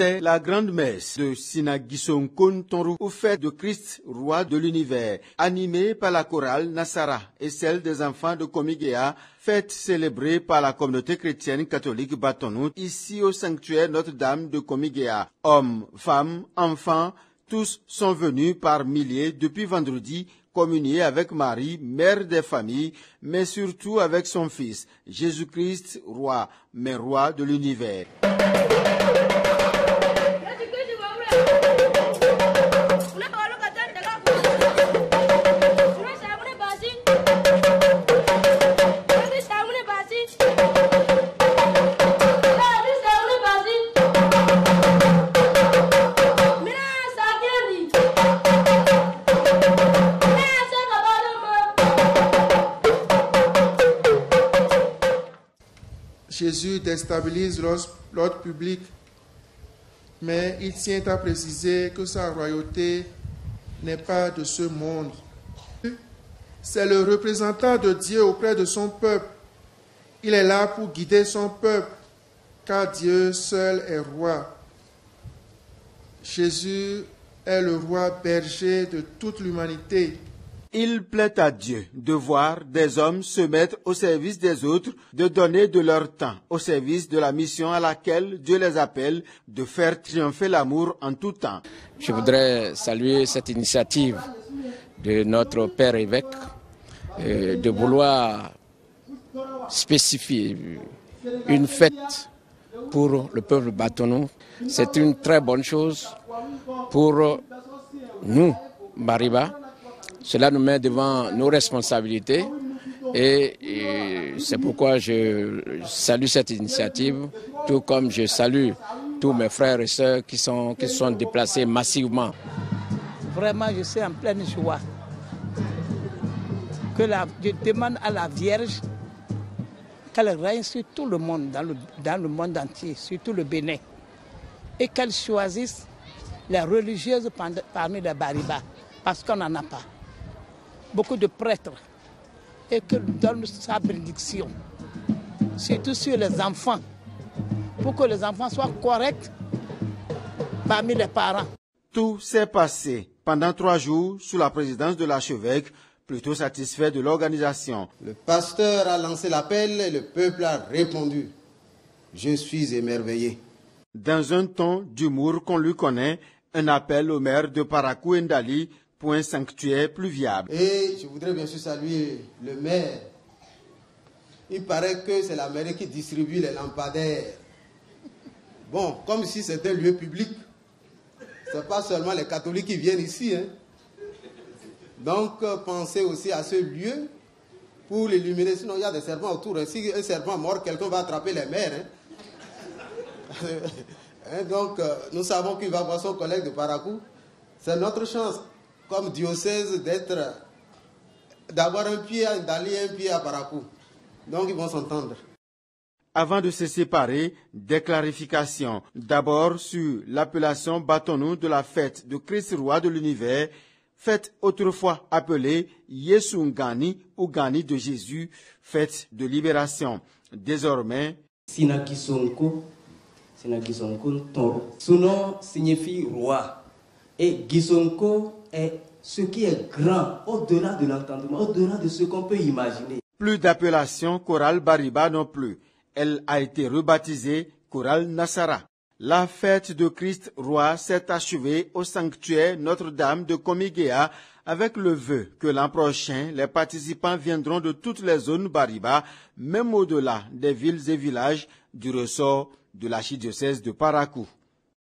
C'est la grande messe de Sinagisonkon Tonru au fait de Christ, roi de l'univers, animée par la chorale Nasara et celle des enfants de Komigéa, fête célébrée par la communauté chrétienne catholique Batonou, ici au sanctuaire Notre-Dame de Komigéa. Hommes, femmes, enfants, tous sont venus par milliers depuis vendredi communier avec Marie, mère des familles, mais surtout avec son Fils, Jésus-Christ, roi, mais roi de l'univers. Jésus déstabilise l'ordre public, mais il tient à préciser que sa royauté n'est pas de ce monde. C'est le représentant de Dieu auprès de son peuple. Il est là pour guider son peuple, car Dieu seul est roi. Jésus est le roi berger de toute l'humanité. Il plaît à Dieu de voir des hommes se mettre au service des autres, de donner de leur temps au service de la mission à laquelle Dieu les appelle, de faire triompher l'amour en tout temps. Je voudrais saluer cette initiative de notre Père évêque de vouloir spécifier une fête pour le peuple Batonou. C'est une très bonne chose pour nous, Bariba. Cela nous met devant nos responsabilités et c'est pourquoi je salue cette initiative, tout comme je salue tous mes frères et sœurs qui sont déplacés massivement. Vraiment, je suis en pleine joie. Je demande à la Vierge qu'elle règne sur tout le monde, dans le monde entier, surtout le Bénin, et qu'elle choisisse les religieuses parmi les Bariba, parce qu'on n'en a pas. Beaucoup de prêtres, et qu'elle donne sa bénédiction, surtout sur les enfants, pour que les enfants soient corrects parmi les parents. Tout s'est passé pendant 3 jours sous la présidence de l'archevêque, plutôt satisfait de l'organisation. Le pasteur a lancé l'appel et le peuple a répondu. Je suis émerveillé. Dans un ton d'humour qu'on lui connaît, un appel au maire de Parakou Ndali pour un sanctuaire pluviable. Et je voudrais bien sûr saluer le maire. Il paraît que c'est la mairie qui distribue les lampadaires. Bon, comme si c'était un lieu public. Ce n'est pas seulement les catholiques qui viennent ici. Donc, pensez aussi à ce lieu pour l'illuminer. Sinon, il y a des serpents autour. Si un serpent mord, quelqu'un va attraper les maires. Donc, nous savons qu'il va voir son collègue de Parakou. C'est notre chance, comme diocèse, d'avoir un pied à Ndali et un pied à Parakou. Donc, ils vont s'entendre. Avant de se séparer, des clarifications. D'abord sur l'appellation Batonou de la fête de Christ roi de l'univers, fête autrefois appelée Yesu Ngani ou Gani de Jésus, fête de libération. Désormais, Sinagisonko Tonru. Son nom signifie roi. Et Gisonko est ce qui est grand, au-delà de l'entendement, au-delà de ce qu'on peut imaginer. Plus d'appellation chorale Bariba non plus. Elle a été rebaptisée chorale Nasara. La fête de Christ roi s'est achevée au sanctuaire Notre-Dame de Komigéa avec le vœu que l'an prochain, les participants viendront de toutes les zones Bariba, même au-delà des villes et villages du ressort de l'archidiocèse de Parakou.